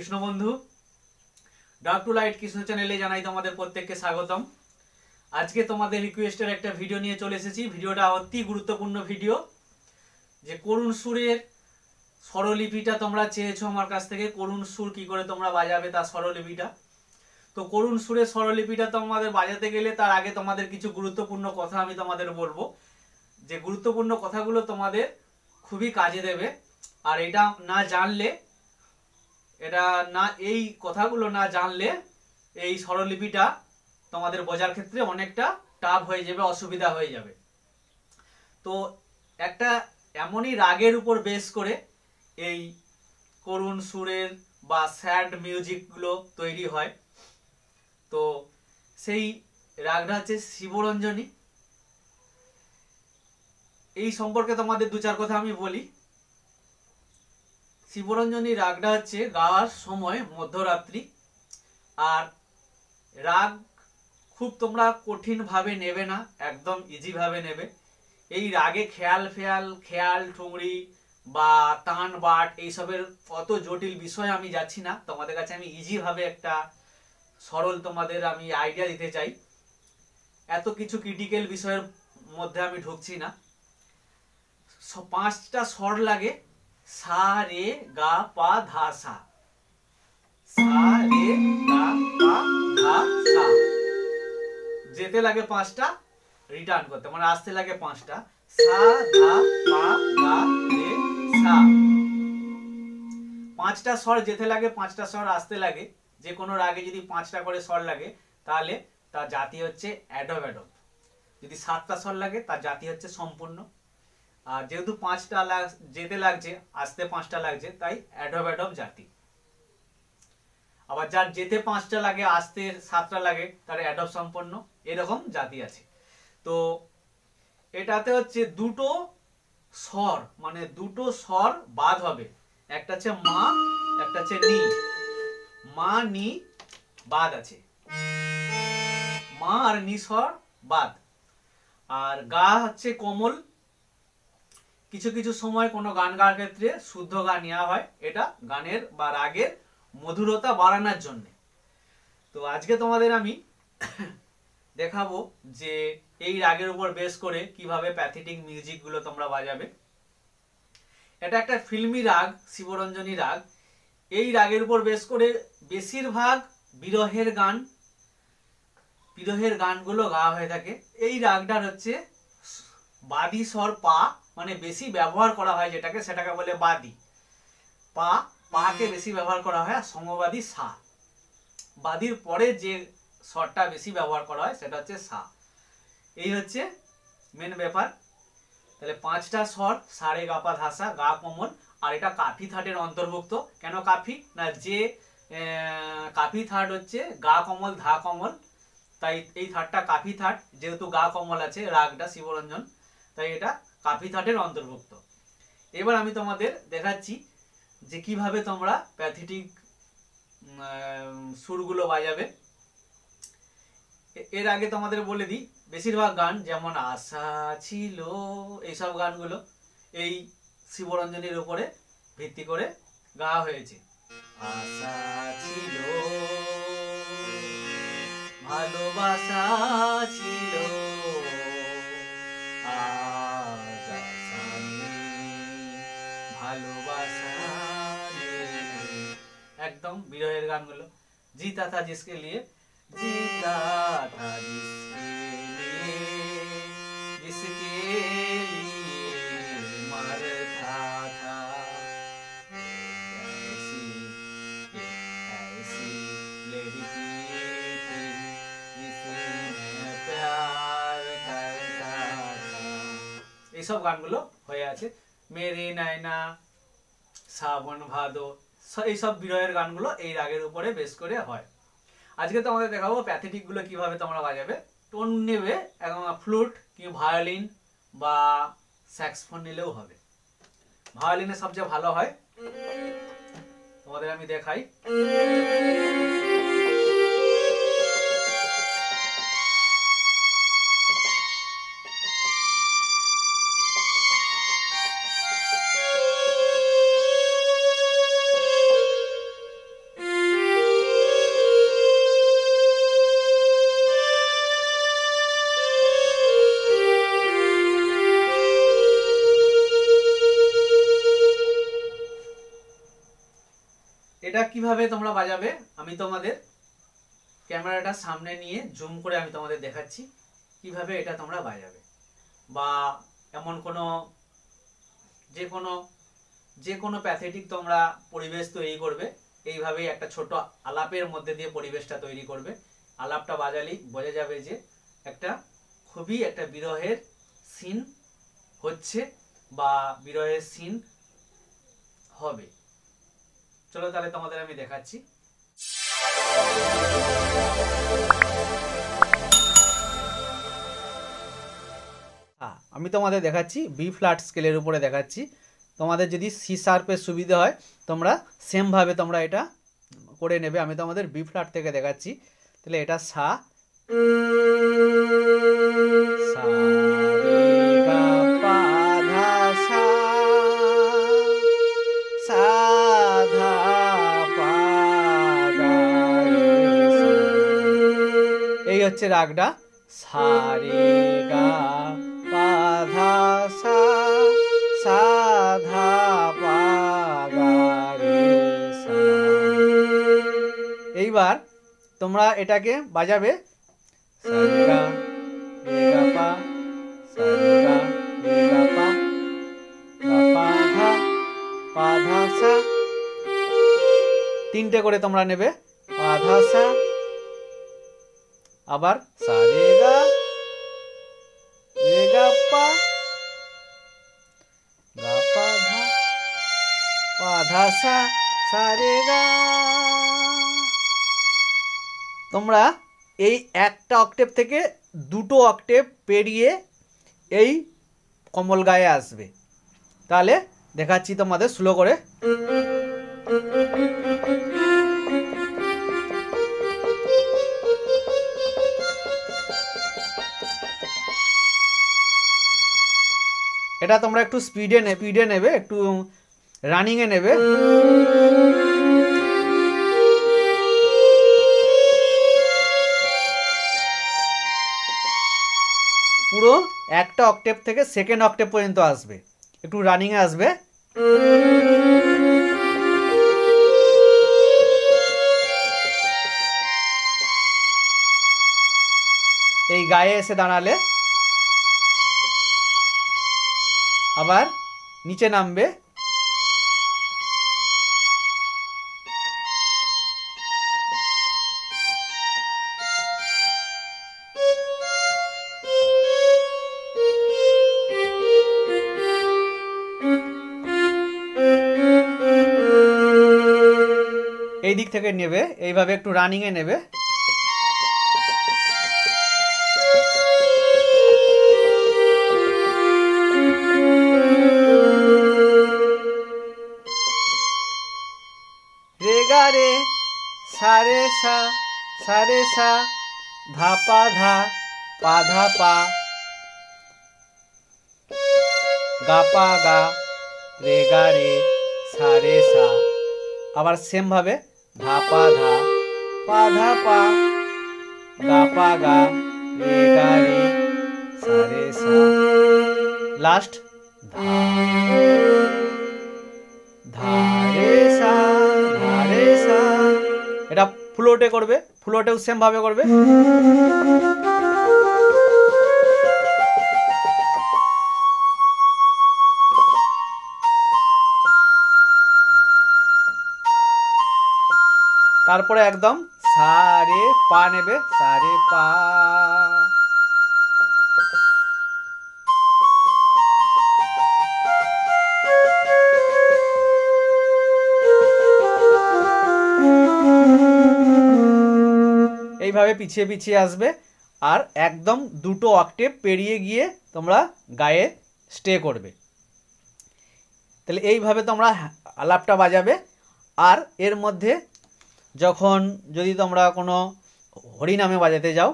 কৃষ্ণ বন্ধু dark two light Krishna চ্যানেলে জানাই তোমাদের প্রত্যেককে স্বাগতম। আজকে তোমাদের রিকোয়েস্টের একটা ভিডিও নিয়ে চলে এসেছি। ভিডিওটা অতি গুরুত্বপূর্ণ ভিডিও, যে করুণ সুরের স্বরলিপিটা তোমরা চেয়েছো আমার কাছ থেকে। করুণ সুর কি করে তোমরা বাজাবে তার স্বরলিপিটা। তো করুণ সুরের স্বরলিপিটা তোমাদের বাজাতে গেলে তার আগে তোমাদের কিছু গুরুত্বপূর্ণ কথা আমি তোমাদের বলবো, যে গুরুত্বপূর্ণ কথাগুলো তোমাদের খুবই কাজে দেবে। আর এটা না জানলে, এই কথাগুলো না জানলে এই স্বরলিপিটা তোমাদের বোঝার ক্ষেত্রে অনেকটা টাফ হয়ে যাবে, অসুবিধা হয়ে যাবে। তো একটা এমনই রাগের উপর বেস করে এই করুণ সুরের বা স্যাড মিউজিকগুলো তৈরি হয়। তো সেই রাগটা হচ্ছে শিবরঞ্জনী। এই সম্পর্কে তোমাদের দু চার কথা আমি বলি। শিবরঞ্জনী রাগটা হচ্ছে গাওয়ার সময় মধ্যরাত্রি। আর রাগ খুব তোমরা কঠিন ভাবে নেবে না, একদম ইজি ভাবে নেবে। এই রাগে খেয়াল ঠুংরি বা তান বাট এইসবের অত জটিল বিষয় আমি যাচ্ছি না। তোমাদের কাছে আমি ইজি ভাবে একটা সরল তোমাদের আমি আইডিয়া দিতে চাই। এত কিছু ক্রিটিক্যাল বিষয়ের মধ্যে আমি ঢুকছি না। 5টা স্বর লাগে, সা রে গা পা ধা সা। সা রে গা পা ধা সা। যেতে লাগে 5টা, রিটার্ন করতে মানে আসতে লাগে 5টা। সা ধা পা গা রে সা। 5টা স্বর যেতে লাগে, 5টা স্বর আসতে লাগে। যে কোনো রাগে যদি 5টা করে স্বর লাগে তাহলে তার জাতি হচ্ছে অ্যাডব। যদি 7টা স্বর লাগে তার জাতি হচ্ছে সম্পূর্ণ। আর যেহেতু 5টা যেতে লাগছে, আসতে 5টা লাগছে, তাই অ্যাডব জাতি। আবার যার যেতে 5টা লাগে, আসতে 7টা লাগে, তার অ্যাডব সম্পন্ন, এরকম জাতি আছে। তো এটাতে হচ্ছে দুটো স্বর, মানে দুটো স্বর বাদ হবে। একটা হচ্ছে মা, একটা হচ্ছে নি। মা নি বাদ আছে, মা আর নি স্বর বাদ। আর গা হচ্ছে কোমল। কিছু কিছু সময় কোনো গান গাওয়ার ক্ষেত্রে শুদ্ধ গা নেওয়া হয়, এটা গানের বা রাগের মধুরতা বাড়ানোর জন্য। তো আজকে তোমাদের আমি দেখাবো যে এই রাগের উপর বেস করে কিভাবে প্যাথেটিক মিউজিক গুলো তোমরা বাজাবে। এটা একটা ফিল্মি রাগ, শিবরঞ্জনী রাগ। এই রাগের উপর বেস করে বেশিরভাগ বিরহের গানগুলো গাওয়া হয়ে থাকে। এই রাগটার হচ্ছে বাদী স্বর পা, মানে বেশি ব্যবহার করা হয় যেটাকে, সেটাকে বলে বাদী। পাকে বেশি ব্যবহার করা হয়। আর সমবাদী সা, বাদীর পরে যে স্বরটা বেশি ব্যবহার করা হয় সেটা হচ্ছে সা। এই হচ্ছে মেন ব্যাপার। তাহলে 5টা স্বর, সা রে গা পা ধা সা, গা কোমল। আর এটা কাফি থার্ডের অন্তর্ভুক্ত। কেন কাফি না, যে কাফি থার্ড হচ্ছে গা কমল ধা কমল, তাই এই থার্ডটা কাফি থার্ড। যেহেতু গা কমল আছে রাগটা শিবরঞ্জন, তাই এটা কাফি থার্ডের অন্তর্ভুক্ত। এবার আমি তোমাদের দেখাচ্ছি যে কিভাবে তোমরা প্যাথেটিক সুরগুলো বাজাবে। এর আগে তোমাদের বলে দিই, বেশিরভাগ গান যেমন আশা ছিল, এইসব গানগুলো এই শিবরঞ্জনের উপরে ভিত্তি করে গাওয়া হয়েছে। আশা ছিল, ভালোবাসা ছিল, আজ আশা নেই, ভালোবাসা নেই। একদম বিরহের গানগুলো। জিতা থা জিসকে লিয়ে, जीता था जिसके लिए मरता था, ऐसी लड़की थी जिसे मैं प्यार करता था। এই সব গানগুলো হয়ে আছে। মেরে নয়না, শ্রাবণ ভাদো, এই সব বিরহের গানগুলো এই রাগের উপরে বেস করে হয়। আজকে তোমাদের দেখাবো প্যাথেটিক গুলো কিভাবে তোমরা বাজাবে। টোন নেবে একদম ফ্লুট কি ভায়োলিন বা স্যাক্সফোন নিলেও হবে। ভায়োলিনে সবচেয়ে ভালো হয়, তোমাদের আমি দেখাই। কিভাবে তোমরা বাজাবে আমি তোমাদের ক্যামেরাটা সামনে নিয়ে জুম করে আমি তোমাদের দেখাচ্ছি কিভাবে এটা তোমরা বাজাবে। বা এমন কোনো যে কোনো প্যাথেটিক তোমরা পরিবেশ তৈরি করবে, এইভাবেই একটা ছোট আলাপের মধ্যে দিয়ে পরিবেশটা তৈরি করবে। আলাপটা বাজালেই বোঝা যাবে যে একটা খুবই একটা বিরহের সিন হচ্ছে বা বিরহের সিন হবে। চলো তাহলে তোমাদের আমি দেখাচ্ছি। আমি তোমাদের দেখাচ্ছি বি ফ্ল্যাট স্কেলের উপরে দেখাচ্ছি। তোমাদের যদি সি শার্পের সুবিধা হয় তোমরা সেমভাবে তোমরা এটা করে নেবে। আমি তোমাদের বি ফ্ল্যাট থেকে দেখাচ্ছি। তাহলে এটা সা, সা রে গা পা ধা সা, সা ধা পা গা রে সা। এই হচ্ছে রাগটা সা রে গা পা ধা সা, সা ধা পা গা রে সা। এইবার তোমরা এটাকে বাজাবে সা রে গা পা, সা রে গা পা, গা পা ধা, পা ধা সা। তিনটে করে তোমরা নেবে, পা ধা সা, আবার সা রে গা পা, গা পা ধা, পা ধা সা, সা রে গা। তোমরা এই একটা অক্টেভ থেকে দুটো অক্টেভ পেরিয়ে এই কমল গায়ে আসবে। তাহলে দেখাচ্ছি তোমাদের স্লো করে। এটা তোমরা একটু স্পিডে নেবে, একটু রানিংয়ে নেবে। পুরো একটা অক্টেভ থেকে সেকেন্ড অক্টেভ পর্যন্ত আসবে, একটু রানিংয়ে আসবে। এই গায়ে এসে দাঁড়ালে আবার নিচে নামবে। এই দিক থেকে নেবে, এইভাবে একটু রানিংয়ে নেবে। রে গা রে, সা রে সা, সা রে সা, ধা পা ধা, পা ধা পা, গা পা গা, রে গা রে, সা রে সা। আবার সেম ভাবে ধা পা ধা, পা ধা পা, গা পা গা, রে গা রে, সা রে সা। লাস্ট ধা, ধা রে সা, ধা রে সা। এটা ফ্লোটে করবে, ফ্লোটেও সেম ভাবে করবে। তারপরে একদম সা রে পা নেবে, সা রে পা। এইভাবে পিছিয়ে পিছিয়ে আসবে আর একদম দুটো অক্টেভ পেরিয়ে গিয়ে তোমরা গায়ে স্টে করবে। তাহলে এইভাবে তোমরা আলাপটা বাজাবে। আর এর মধ্যে যখন যদি তোমরা কোনো হরিনামে বাজাতে যাও,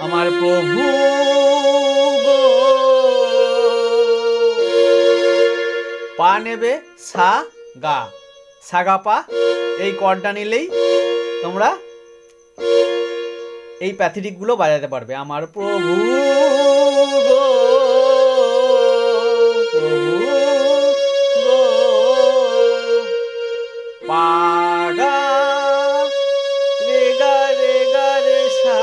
আমার প্রভু গো, পা নেবে সা গা, সা গা পা। এই কর্ডটা নিলেই তোমরা এই প্যাথেটিকগুলো বাজাতে পারবে। আমার প্রভু গো, প্রভু গো, পা গা রে গা রে সা।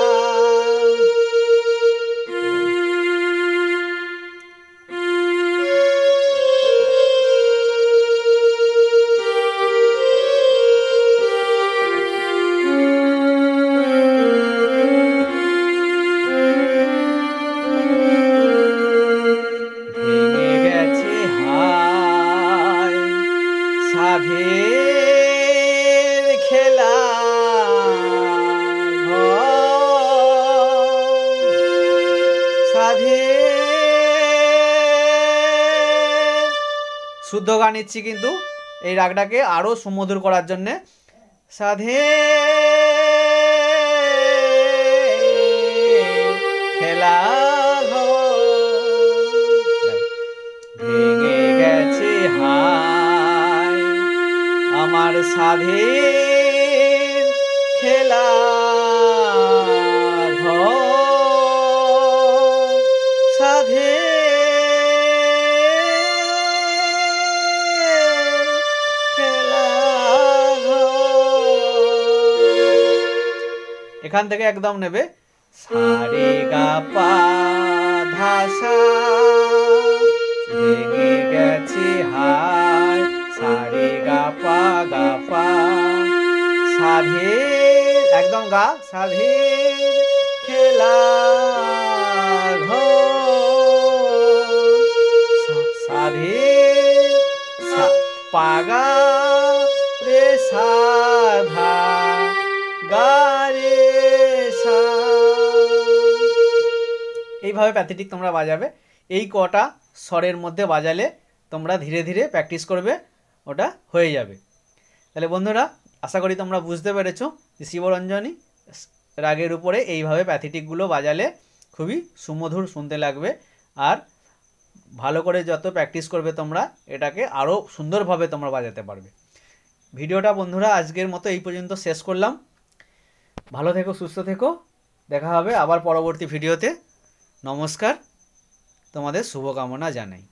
ভেঙে গেছে হায় সাধের খেলা সাধে। শুদ্ধ গান নিচ্ছি কিন্তু এই রাগটাকে আরো সুমধুর করার জন্য। সাধে খেলা ভেঙে গেছে হায় আমার সাধের খেলা সাধে খেলা। এখান থেকে একদম নেবে সারে গা পা ধা সা। ভেঙে গেছে হায় সারে গা পা সাধে একদম গা সাধে খেলা সাধে পা গা রে সা ধা গা রে সা। এইভাবে প্যাথেটিক তোমরা বাজাবে। এই কটা স্বরের মধ্যে বাজালে তোমরা ধীরে ধীরে প্র্যাকটিস করবে, ওটা হয়ে যাবে। তাহলে বন্ধুরা আশা করি তোমরা বুঝতে পেরেছো যে শিবরঞ্জনী রাগের উপরে এইভাবে প্যাথেটিকগুলো বাজালে খুবই সুমধুর শুনতে লাগবে। আর ভালো করে যত প্র্যাকটিস করবে তোমরা এটাকে আরও সুন্দরভাবে তোমরা বাজাতে পারবে। ভিডিওটা বন্ধুরা আজকের মতো এই পর্যন্ত শেষ করলাম। ভালো থেকো, সুস্থ থেকো, দেখা হবে আবার পরবর্তী ভিডিওতে। নমস্কার, তোমাদের শুভকামনা জানাই।